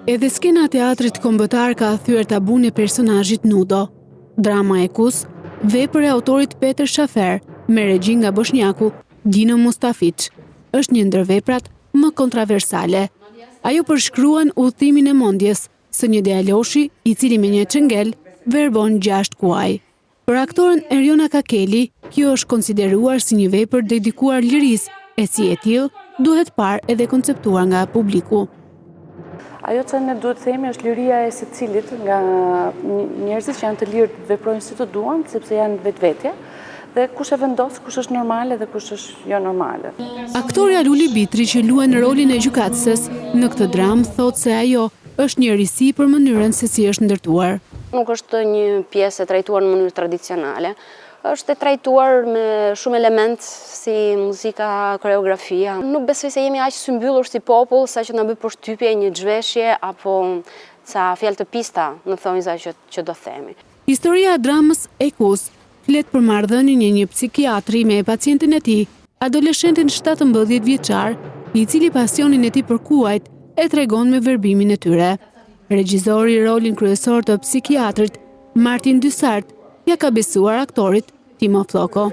Edhe skena e teatrit kombëtar ka thyer tabun e personazhit Nudo. Drama e Kus, vepër e autorit Peter Shafer me regji nga bosnjaku Dino Mustafić, është një ndër veprat më kontroversale. Ajo përshkruan udhëtimin e mendjes së një djaloshi i cili me një çengel verbon 6 kuaj. Për aktoren Erjona Kakeli, kjo është konsideruar si një vepër dedikuar lirisë e si e tillë duhet parë edhe konceptuar nga publiku. Ajo që ne duhet themi është liria e secilit nga njerëzit që janë të lirë të veprojnë si të duan, sepse janë vetvetje, dhe kush e vendos, kush është normale dhe kush është jo normale. Aktoria Luli Bitri që luan rolin e gjykatëses në këtë dramë thotë se ajo është një risi për mënyrën se si është ndërtuar. Nuk është një pjesë e trajtuar në mënyrë tradicionale, është e trajtuar me shumë element si muzika, koreografia. Nuk besoj se jemi aq symbyllur si popull sa që na bëj përshtypje një zhveshje apo ca fjalë të pista në thonjza që do themi. Historia e dramës e Kus flet për marrëdhënien e një psikiatri me pacientin e tij, adoleshentin 17 vjeçar, i cili pasionin e tij për kuajt e tregon me verbimin e tyre. Regjizori rolin kryesor të psikiatrit, Martin Dysart, ja ka besuar aktorit Timo Floko.